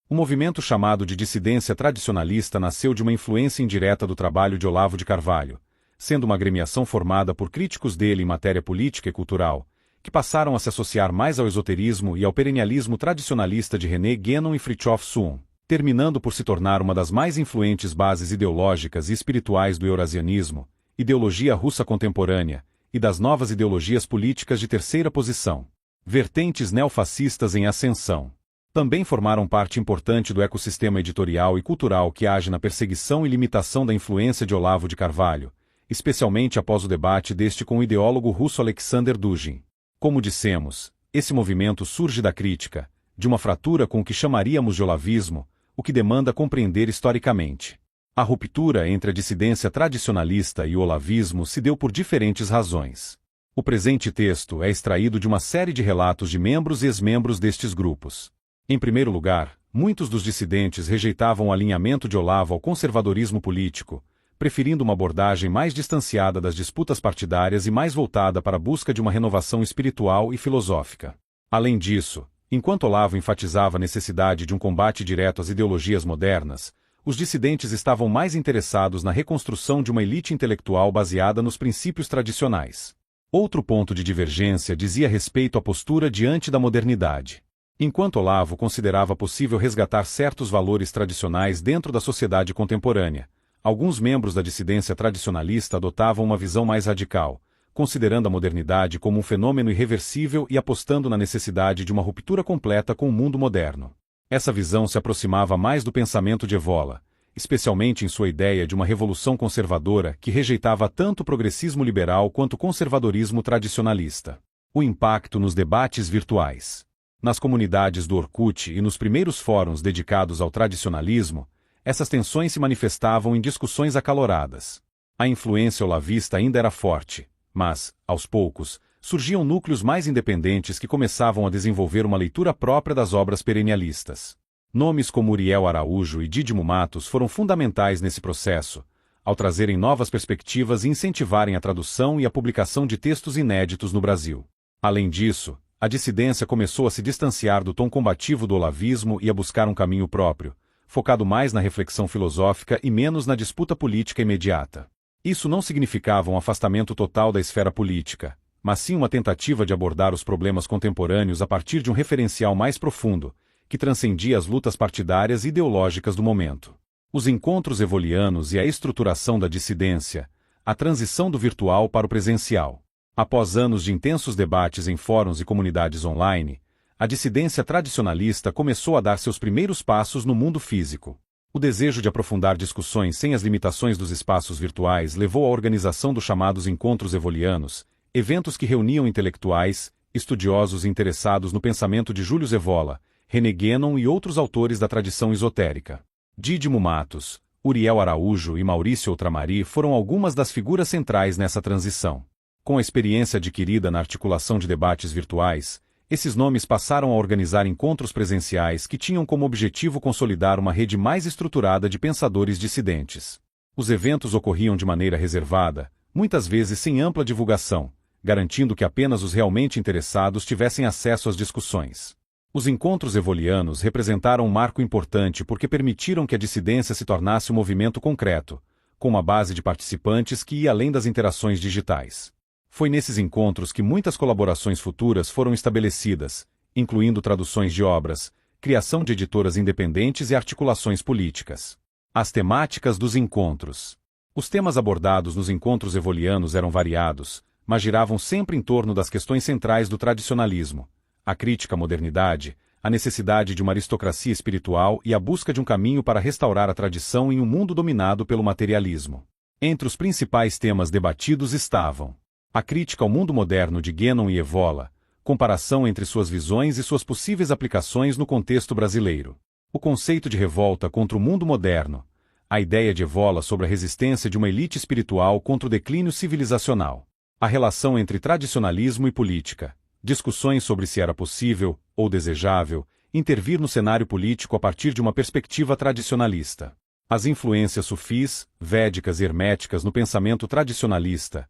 O movimento chamado de dissidência tradicionalista nasceu de uma influência indireta do trabalho de Olavo de Carvalho, sendo uma agremiação formada por críticos dele em matéria política e cultural, que passaram a se associar mais ao esoterismo e ao perennialismo tradicionalista de René Guénon e Fritjof Schuon, terminando por se tornar uma das mais influentes bases ideológicas e espirituais do eurasianismo, ideologia russa contemporânea, e das novas ideologias políticas de terceira posição, vertentes neofascistas em ascensão. Também formaram parte importante do ecossistema editorial e cultural que age na perseguição e limitação da influência de Olavo de Carvalho, especialmente após o debate deste com o ideólogo russo Alexander Dugin. Como dissemos, esse movimento surge da crítica, de uma fratura com o que chamaríamos de olavismo, o que demanda compreender historicamente. A ruptura entre a dissidência tradicionalista e o olavismo se deu por diferentes razões. O presente texto é extraído de uma série de relatos de membros e ex-membros destes grupos. Em primeiro lugar, muitos dos dissidentes rejeitavam o alinhamento de Olavo ao conservadorismo político, preferindo uma abordagem mais distanciada das disputas partidárias e mais voltada para a busca de uma renovação espiritual e filosófica. Além disso, enquanto Olavo enfatizava a necessidade de um combate direto às ideologias modernas, os dissidentes estavam mais interessados na reconstrução de uma elite intelectual baseada nos princípios tradicionais. Outro ponto de divergência dizia respeito à postura diante da modernidade. Enquanto Olavo considerava possível resgatar certos valores tradicionais dentro da sociedade contemporânea, alguns membros da dissidência tradicionalista adotavam uma visão mais radical, considerando a modernidade como um fenômeno irreversível e apostando na necessidade de uma ruptura completa com o mundo moderno. Essa visão se aproximava mais do pensamento de Evola, especialmente em sua ideia de uma revolução conservadora que rejeitava tanto o progressismo liberal quanto o conservadorismo tradicionalista. O impacto nos debates virtuais. Nas comunidades do Orkut e nos primeiros fóruns dedicados ao tradicionalismo, essas tensões se manifestavam em discussões acaloradas. A influência olavista ainda era forte, mas, aos poucos, surgiam núcleos mais independentes que começavam a desenvolver uma leitura própria das obras perennialistas. Nomes como Uriel Araújo e Dídimo Matos foram fundamentais nesse processo, ao trazerem novas perspectivas e incentivarem a tradução e a publicação de textos inéditos no Brasil. Além disso, a dissidência começou a se distanciar do tom combativo do olavismo e a buscar um caminho próprio, focado mais na reflexão filosófica e menos na disputa política imediata. Isso não significava um afastamento total da esfera política, mas sim uma tentativa de abordar os problemas contemporâneos a partir de um referencial mais profundo, que transcendia as lutas partidárias e ideológicas do momento. Os encontros evolianos e a estruturação da dissidência, a transição do virtual para o presencial. Após anos de intensos debates em fóruns e comunidades online, a dissidência tradicionalista começou a dar seus primeiros passos no mundo físico. O desejo de aprofundar discussões sem as limitações dos espaços virtuais levou à organização dos chamados Encontros Evolianos, eventos que reuniam intelectuais, estudiosos e interessados no pensamento de Júlio Evola, René Guénon e outros autores da tradição esotérica. Dídimo Matos, Uriel Araújo e Maurício Outramari foram algumas das figuras centrais nessa transição. Com a experiência adquirida na articulação de debates virtuais, esses nomes passaram a organizar encontros presenciais que tinham como objetivo consolidar uma rede mais estruturada de pensadores dissidentes. Os eventos ocorriam de maneira reservada, muitas vezes sem ampla divulgação, garantindo que apenas os realmente interessados tivessem acesso às discussões. Os encontros evolianos representaram um marco importante porque permitiram que a dissidência se tornasse um movimento concreto, com uma base de participantes que ia além das interações digitais. Foi nesses encontros que muitas colaborações futuras foram estabelecidas, incluindo traduções de obras, criação de editoras independentes e articulações políticas. As temáticas dos encontros. Os temas abordados nos encontros evolianos eram variados, mas giravam sempre em torno das questões centrais do tradicionalismo: a crítica à modernidade, a necessidade de uma aristocracia espiritual e a busca de um caminho para restaurar a tradição em um mundo dominado pelo materialismo. Entre os principais temas debatidos estavam a crítica ao mundo moderno de Guénon e Evola, comparação entre suas visões e suas possíveis aplicações no contexto brasileiro. O conceito de revolta contra o mundo moderno, a ideia de Evola sobre a resistência de uma elite espiritual contra o declínio civilizacional. A relação entre tradicionalismo e política, discussões sobre se era possível, ou desejável, intervir no cenário político a partir de uma perspectiva tradicionalista. As influências sufis, védicas e herméticas no pensamento tradicionalista,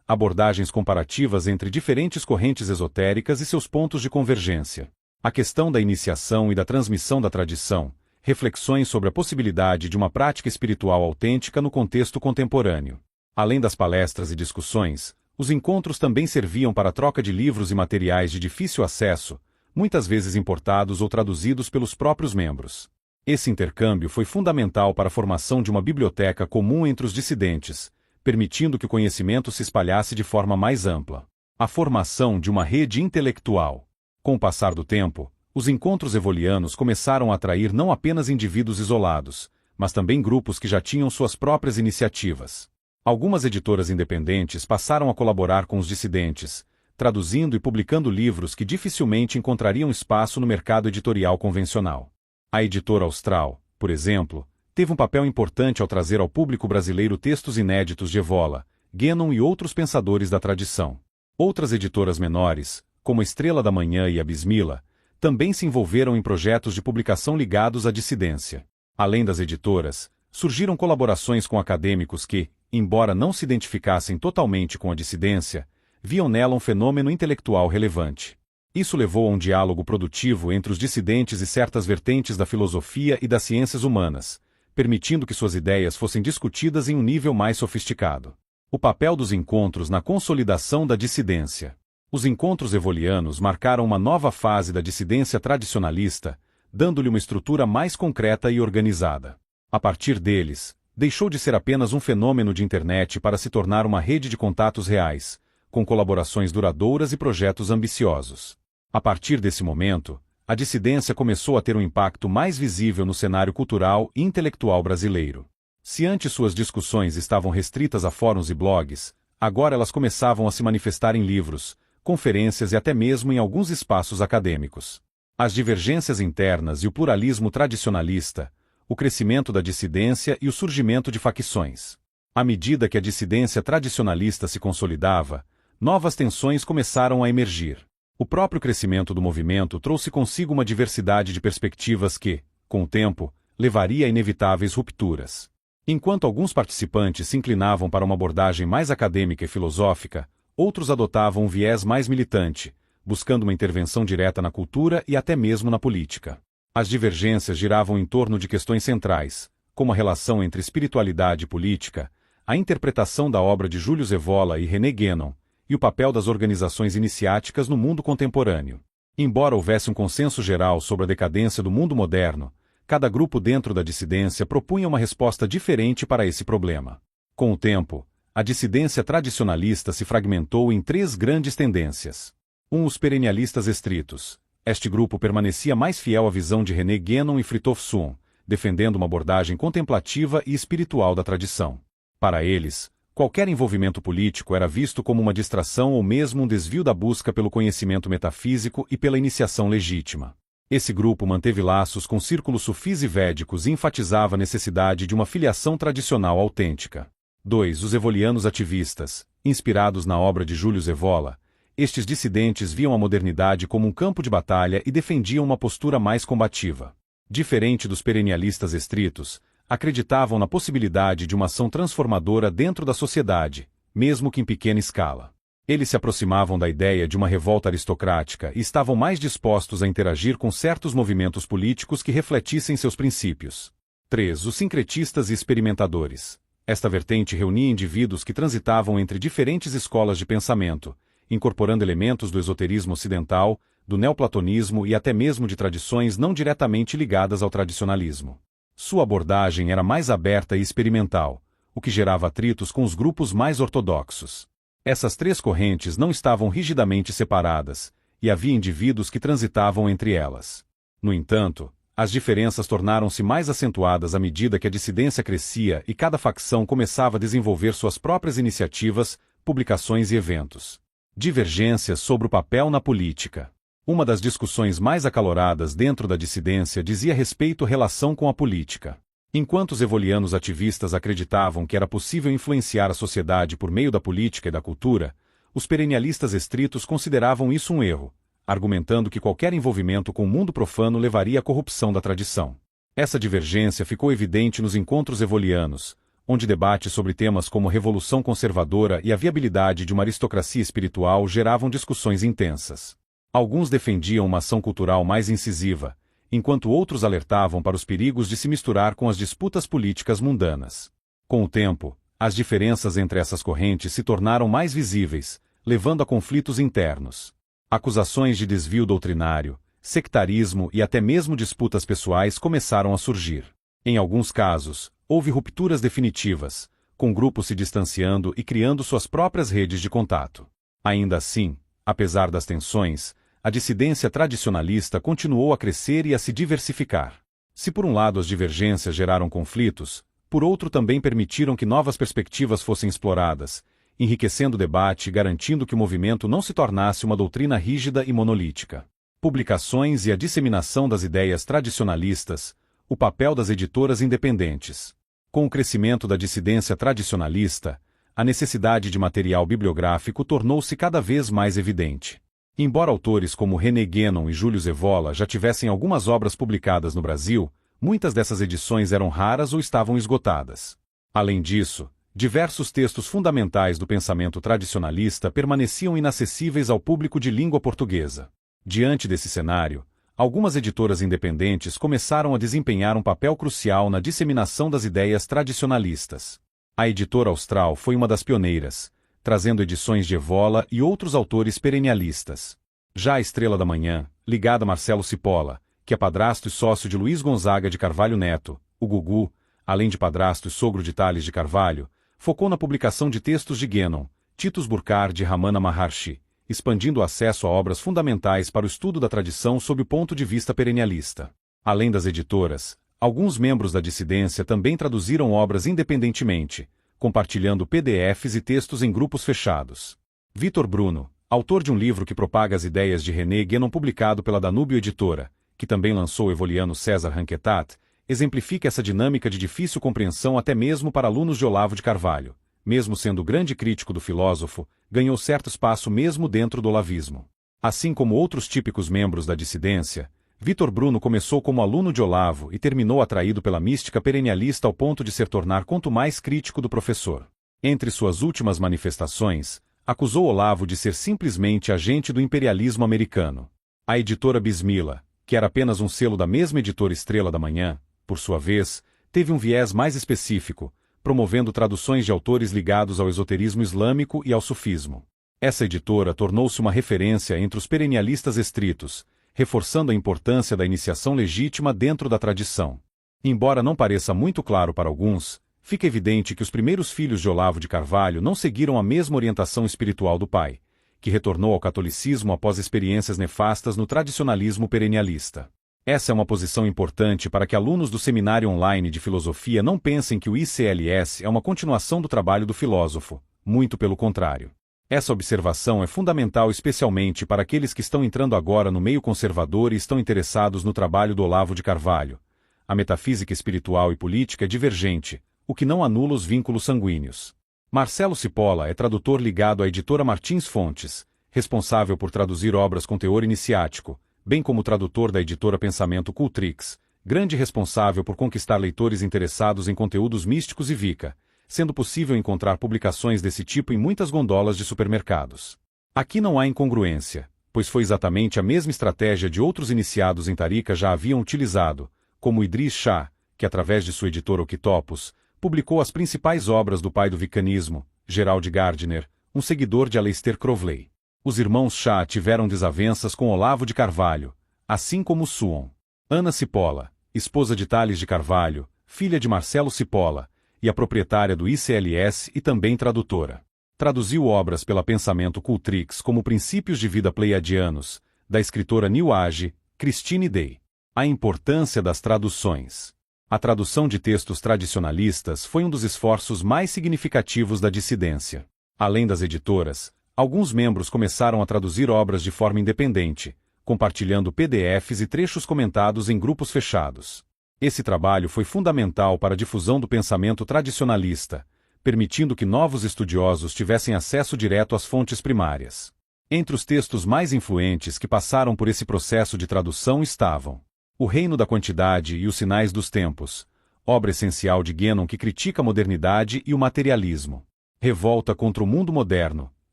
abordagens comparativas entre diferentes correntes esotéricas e seus pontos de convergência. A questão da iniciação e da transmissão da tradição, reflexões sobre a possibilidade de uma prática espiritual autêntica no contexto contemporâneo. Além das palestras e discussões, os encontros também serviam para a troca de livros e materiais de difícil acesso, muitas vezes importados ou traduzidos pelos próprios membros. Esse intercâmbio foi fundamental para a formação de uma biblioteca comum entre os dissidentes, permitindo que o conhecimento se espalhasse de forma mais ampla. A formação de uma rede intelectual. Com o passar do tempo, os encontros evolianos começaram a atrair não apenas indivíduos isolados, mas também grupos que já tinham suas próprias iniciativas. Algumas editoras independentes passaram a colaborar com os dissidentes, traduzindo e publicando livros que dificilmente encontrariam espaço no mercado editorial convencional. A editora Austral, por exemplo, teve um papel importante ao trazer ao público brasileiro textos inéditos de Evola, Guénon e outros pensadores da tradição. Outras editoras menores, como a Estrela da Manhã e a Bismillah, também se envolveram em projetos de publicação ligados à dissidência. Além das editoras, surgiram colaborações com acadêmicos que, embora não se identificassem totalmente com a dissidência, viam nela um fenômeno intelectual relevante. Isso levou a um diálogo produtivo entre os dissidentes e certas vertentes da filosofia e das ciências humanas, permitindo que suas ideias fossem discutidas em um nível mais sofisticado. O papel dos encontros na consolidação da dissidência. Os encontros evolianos marcaram uma nova fase da dissidência tradicionalista, dando-lhe uma estrutura mais concreta e organizada. A partir deles, deixou de ser apenas um fenômeno de internet para se tornar uma rede de contatos reais, com colaborações duradouras e projetos ambiciosos. A partir desse momento, a dissidência começou a ter um impacto mais visível no cenário cultural e intelectual brasileiro. Se antes suas discussões estavam restritas a fóruns e blogs, agora elas começavam a se manifestar em livros, conferências e até mesmo em alguns espaços acadêmicos. As divergências internas e o pluralismo tradicionalista, o crescimento da dissidência e o surgimento de facções. À medida que a dissidência tradicionalista se consolidava, novas tensões começaram a emergir. O próprio crescimento do movimento trouxe consigo uma diversidade de perspectivas que, com o tempo, levaria a inevitáveis rupturas. Enquanto alguns participantes se inclinavam para uma abordagem mais acadêmica e filosófica, outros adotavam um viés mais militante, buscando uma intervenção direta na cultura e até mesmo na política. As divergências giravam em torno de questões centrais, como a relação entre espiritualidade e política, a interpretação da obra de Julius Evola e René Guénon, e o papel das organizações iniciáticas no mundo contemporâneo. Embora houvesse um consenso geral sobre a decadência do mundo moderno, cada grupo dentro da dissidência propunha uma resposta diferente para esse problema. Com o tempo, a dissidência tradicionalista se fragmentou em três grandes tendências. Os perennialistas estritos. Este grupo permanecia mais fiel à visão de René Guénon e Fritjof Swan, defendendo uma abordagem contemplativa e espiritual da tradição. Para eles, qualquer envolvimento político era visto como uma distração ou mesmo um desvio da busca pelo conhecimento metafísico e pela iniciação legítima. Esse grupo manteve laços com círculos sufis e védicos e enfatizava a necessidade de uma filiação tradicional autêntica. 2. Os evolianos ativistas. Inspirados na obra de Julius Evola, estes dissidentes viam a modernidade como um campo de batalha e defendiam uma postura mais combativa. Diferente dos perennialistas estritos, acreditavam na possibilidade de uma ação transformadora dentro da sociedade, mesmo que em pequena escala. Eles se aproximavam da ideia de uma revolta aristocrática e estavam mais dispostos a interagir com certos movimentos políticos que refletissem seus princípios. 3. Os sincretistas e experimentadores. Esta vertente reunia indivíduos que transitavam entre diferentes escolas de pensamento, incorporando elementos do esoterismo ocidental, do neoplatonismo e até mesmo de tradições não diretamente ligadas ao tradicionalismo. Sua abordagem era mais aberta e experimental, o que gerava atritos com os grupos mais ortodoxos. Essas três correntes não estavam rigidamente separadas, e havia indivíduos que transitavam entre elas. No entanto, as diferenças tornaram-se mais acentuadas à medida que a dissidência crescia e cada facção começava a desenvolver suas próprias iniciativas, publicações e eventos. Divergências sobre o papel na política. Uma das discussões mais acaloradas dentro da dissidência dizia respeito à relação com a política. Enquanto os evolianos ativistas acreditavam que era possível influenciar a sociedade por meio da política e da cultura, os perennialistas estritos consideravam isso um erro, argumentando que qualquer envolvimento com o mundo profano levaria à corrupção da tradição. Essa divergência ficou evidente nos encontros evolianos, onde debates sobre temas como revolução conservadora e a viabilidade de uma aristocracia espiritual geravam discussões intensas. Alguns defendiam uma ação cultural mais incisiva, enquanto outros alertavam para os perigos de se misturar com as disputas políticas mundanas. Com o tempo, as diferenças entre essas correntes se tornaram mais visíveis, levando a conflitos internos. Acusações de desvio doutrinário, sectarismo e até mesmo disputas pessoais começaram a surgir. Em alguns casos, houve rupturas definitivas, com grupos se distanciando e criando suas próprias redes de contato. Ainda assim, apesar das tensões, a dissidência tradicionalista continuou a crescer e a se diversificar. Se por um lado as divergências geraram conflitos, por outro também permitiram que novas perspectivas fossem exploradas, enriquecendo o debate e garantindo que o movimento não se tornasse uma doutrina rígida e monolítica. Publicações e a disseminação das ideias tradicionalistas, o papel das editoras independentes. Com o crescimento da dissidência tradicionalista, a necessidade de material bibliográfico tornou-se cada vez mais evidente. Embora autores como René Guénon e Júlio Evola já tivessem algumas obras publicadas no Brasil, muitas dessas edições eram raras ou estavam esgotadas. Além disso, diversos textos fundamentais do pensamento tradicionalista permaneciam inacessíveis ao público de língua portuguesa. Diante desse cenário, algumas editoras independentes começaram a desempenhar um papel crucial na disseminação das ideias tradicionalistas. A Editora Austral foi uma das pioneiras, trazendo edições de Evola e outros autores perennialistas. Já a Estrela da Manhã, ligada a Marcelo Cipolla, que é padrasto e sócio de Luiz Gonzaga de Carvalho Neto, o Gugu, além de padrasto e sogro de Tales de Carvalho, focou na publicação de textos de Guénon, Titus Burckhardt e Ramana Maharshi, expandindo o acesso a obras fundamentais para o estudo da tradição sob o ponto de vista perennialista. Além das editoras, alguns membros da dissidência também traduziram obras independentemente, compartilhando PDFs e textos em grupos fechados. Vitor Bruno, autor de um livro que propaga as ideias de René Guénon publicado pela Danúbio Editora, que também lançou o evoliano César Ranquetat, exemplifica essa dinâmica de difícil compreensão até mesmo para alunos de Olavo de Carvalho. Mesmo sendo grande crítico do filósofo, ganhou certo espaço mesmo dentro do olavismo. Assim como outros típicos membros da dissidência, Vitor Bruno começou como aluno de Olavo e terminou atraído pela mística perennialista ao ponto de se tornar quanto mais crítico do professor. Entre suas últimas manifestações, acusou Olavo de ser simplesmente agente do imperialismo americano. A editora Bismillah, que era apenas um selo da mesma editora Estrela da Manhã, por sua vez, teve um viés mais específico, promovendo traduções de autores ligados ao esoterismo islâmico e ao sufismo. Essa editora tornou-se uma referência entre os perennialistas estritos, reforçando a importância da iniciação legítima dentro da tradição. Embora não pareça muito claro para alguns, fica evidente que os primeiros filhos de Olavo de Carvalho não seguiram a mesma orientação espiritual do pai, que retornou ao catolicismo após experiências nefastas no tradicionalismo perennialista. Essa é uma posição importante para que alunos do Seminário Online de Filosofia não pensem que o ICLS é uma continuação do trabalho do filósofo, muito pelo contrário. Essa observação é fundamental especialmente para aqueles que estão entrando agora no meio conservador e estão interessados no trabalho do Olavo de Carvalho. A metafísica espiritual e política é divergente, o que não anula os vínculos sanguíneos. Marcelo Cipolla é tradutor ligado à editora Martins Fontes, responsável por traduzir obras com teor iniciático, bem como tradutor da editora Pensamento Cultrix, grande responsável por conquistar leitores interessados em conteúdos místicos e Wicca, sendo possível encontrar publicações desse tipo em muitas gondolas de supermercados. Aqui não há incongruência, pois foi exatamente a mesma estratégia de outros iniciados em Tariqa já haviam utilizado, como Idris Shah, que através de sua editora Octopus, publicou as principais obras do pai do wiccanismo, Gerald Gardner, um seguidor de Aleister Crowley. Os irmãos Shah tiveram desavenças com Olavo de Carvalho, assim como Suon. Ana Cipolla, esposa de Tales de Carvalho, filha de Marcelo Cipolla, e a proprietária do ICLS e também tradutora. Traduziu obras pela Pensamento Cultrix como Princípios de Vida Pleiadianos, da escritora New Age, Christine Day. A importância das traduções. A tradução de textos tradicionalistas foi um dos esforços mais significativos da dissidência. Além das editoras, alguns membros começaram a traduzir obras de forma independente, compartilhando PDFs e trechos comentados em grupos fechados. Esse trabalho foi fundamental para a difusão do pensamento tradicionalista, permitindo que novos estudiosos tivessem acesso direto às fontes primárias. Entre os textos mais influentes que passaram por esse processo de tradução estavam O Reino da Quantidade e os Sinais dos Tempos, obra essencial de Guénon que critica a modernidade e o materialismo. Revolta contra o Mundo Moderno,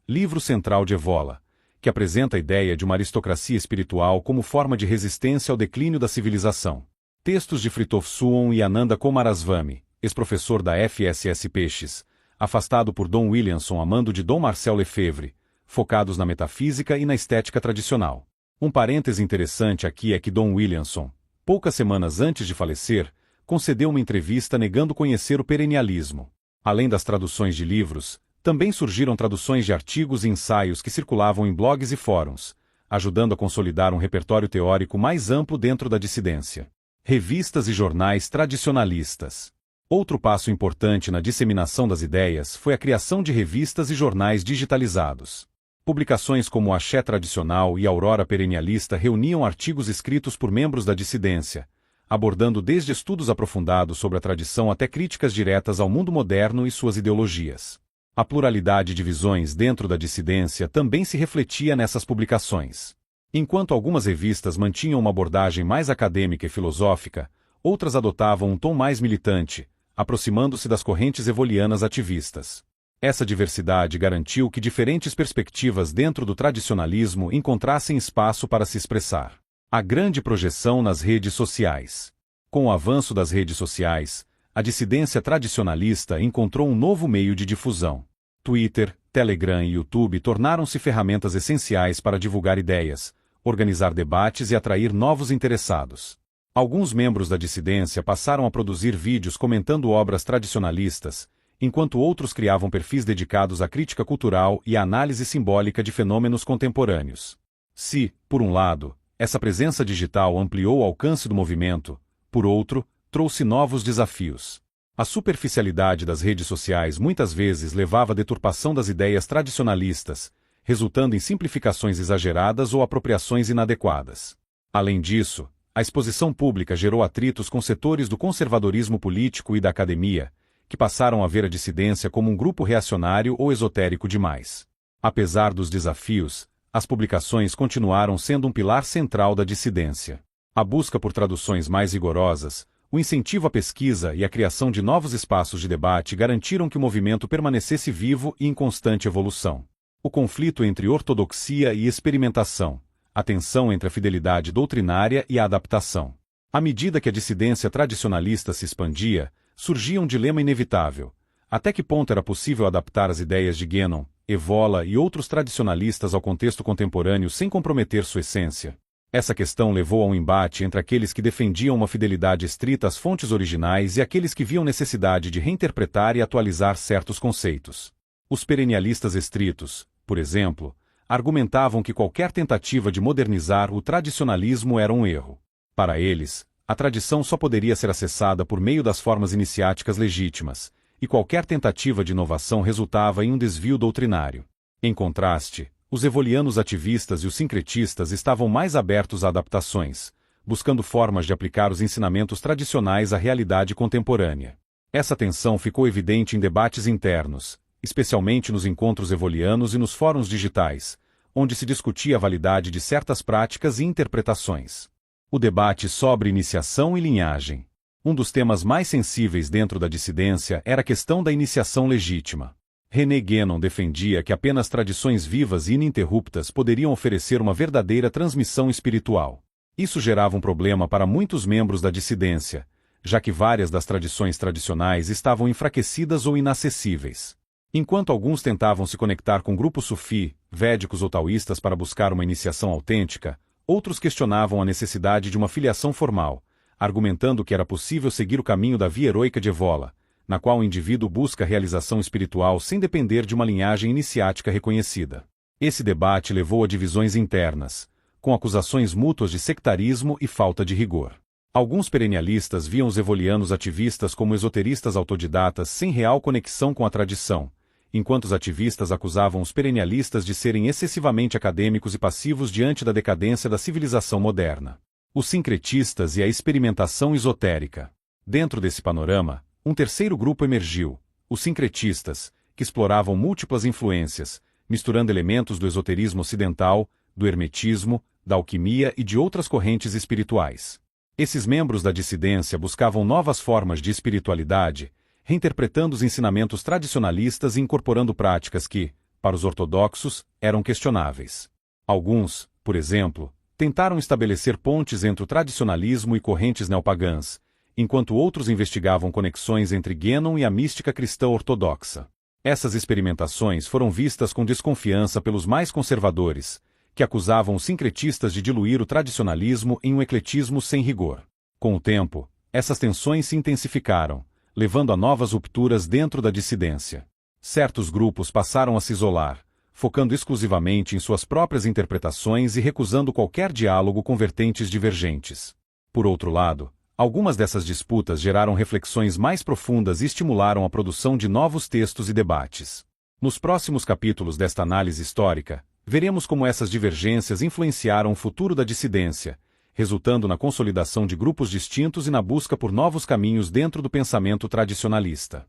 livro central de Evola, que apresenta a ideia de uma aristocracia espiritual como forma de resistência ao declínio da civilização. Textos de Frithjof Schuon e Ananda Coomaraswamy, ex-professor da FSS Peixes, afastado por Don Williamson a mando de Dom Marcel Lefebvre, focados na metafísica e na estética tradicional. Um parêntese interessante aqui é que Don Williamson, poucas semanas antes de falecer, concedeu uma entrevista negando conhecer o perennialismo. Além das traduções de livros, também surgiram traduções de artigos e ensaios que circulavam em blogs e fóruns, ajudando a consolidar um repertório teórico mais amplo dentro da dissidência. Revistas e jornais tradicionalistas. Outro passo importante na disseminação das ideias foi a criação de revistas e jornais digitalizados. Publicações como Axé Tradicional e Aurora Perennialista reuniam artigos escritos por membros da dissidência, abordando desde estudos aprofundados sobre a tradição até críticas diretas ao mundo moderno e suas ideologias. A pluralidade de visões dentro da dissidência também se refletia nessas publicações. Enquanto algumas revistas mantinham uma abordagem mais acadêmica e filosófica, outras adotavam um tom mais militante, aproximando-se das correntes evolianas ativistas. Essa diversidade garantiu que diferentes perspectivas dentro do tradicionalismo encontrassem espaço para se expressar. A grande projeção nas redes sociais. Com o avanço das redes sociais, a dissidência tradicionalista encontrou um novo meio de difusão. Twitter, Telegram e YouTube tornaram-se ferramentas essenciais para divulgar ideias, organizar debates e atrair novos interessados. Alguns membros da dissidência passaram a produzir vídeos comentando obras tradicionalistas, enquanto outros criavam perfis dedicados à crítica cultural e à análise simbólica de fenômenos contemporâneos. Se, por um lado, essa presença digital ampliou o alcance do movimento, por outro, trouxe novos desafios. A superficialidade das redes sociais muitas vezes levava à deturpação das ideias tradicionalistas, resultando em simplificações exageradas ou apropriações inadequadas. Além disso, a exposição pública gerou atritos com setores do conservadorismo político e da academia, que passaram a ver a dissidência como um grupo reacionário ou esotérico demais. Apesar dos desafios, as publicações continuaram sendo um pilar central da dissidência. A busca por traduções mais rigorosas, o incentivo à pesquisa e a criação de novos espaços de debate garantiram que o movimento permanecesse vivo e em constante evolução. O conflito entre ortodoxia e experimentação, a tensão entre a fidelidade doutrinária e a adaptação. À medida que a dissidência tradicionalista se expandia, surgia um dilema inevitável. Até que ponto era possível adaptar as ideias de Guénon, Evola e outros tradicionalistas ao contexto contemporâneo sem comprometer sua essência? Essa questão levou a um embate entre aqueles que defendiam uma fidelidade estrita às fontes originais e aqueles que viam necessidade de reinterpretar e atualizar certos conceitos. Os perennialistas estritos, por exemplo, argumentavam que qualquer tentativa de modernizar o tradicionalismo era um erro. Para eles, a tradição só poderia ser acessada por meio das formas iniciáticas legítimas, e qualquer tentativa de inovação resultava em um desvio doutrinário. Em contraste, os evolianos ativistas e os sincretistas estavam mais abertos a adaptações, buscando formas de aplicar os ensinamentos tradicionais à realidade contemporânea. Essa tensão ficou evidente em debates internos, especialmente nos encontros evolianos e nos fóruns digitais, onde se discutia a validade de certas práticas e interpretações. O debate sobre iniciação e linhagem. Um dos temas mais sensíveis dentro da dissidência era a questão da iniciação legítima. René Guénon defendia que apenas tradições vivas e ininterruptas poderiam oferecer uma verdadeira transmissão espiritual. Isso gerava um problema para muitos membros da dissidência, já que várias das tradições tradicionais estavam enfraquecidas ou inacessíveis. Enquanto alguns tentavam se conectar com grupos sufi, védicos ou taoístas para buscar uma iniciação autêntica, outros questionavam a necessidade de uma filiação formal, argumentando que era possível seguir o caminho da via heroica de Evola, na qual o indivíduo busca a realização espiritual sem depender de uma linhagem iniciática reconhecida. Esse debate levou a divisões internas, com acusações mútuas de sectarismo e falta de rigor. Alguns perennialistas viam os evolianos ativistas como esoteristas autodidatas sem real conexão com a tradição, enquanto os ativistas acusavam os perennialistas de serem excessivamente acadêmicos e passivos diante da decadência da civilização moderna. Os sincretistas e a experimentação esotérica. Dentro desse panorama, um terceiro grupo emergiu, os sincretistas, que exploravam múltiplas influências, misturando elementos do esoterismo ocidental, do hermetismo, da alquimia e de outras correntes espirituais. Esses membros da dissidência buscavam novas formas de espiritualidade, reinterpretando os ensinamentos tradicionalistas e incorporando práticas que, para os ortodoxos, eram questionáveis. Alguns, por exemplo, tentaram estabelecer pontes entre o tradicionalismo e correntes neopagãs, enquanto outros investigavam conexões entre Guénon e a mística cristã ortodoxa. Essas experimentações foram vistas com desconfiança pelos mais conservadores, que acusavam os sincretistas de diluir o tradicionalismo em um ecletismo sem rigor. Com o tempo, essas tensões se intensificaram, levando a novas rupturas dentro da dissidência. Certos grupos passaram a se isolar, focando exclusivamente em suas próprias interpretações e recusando qualquer diálogo com vertentes divergentes. Por outro lado, algumas dessas disputas geraram reflexões mais profundas e estimularam a produção de novos textos e debates. Nos próximos capítulos desta análise histórica, veremos como essas divergências influenciaram o futuro da dissidência, resultando na consolidação de grupos distintos e na busca por novos caminhos dentro do pensamento tradicionalista.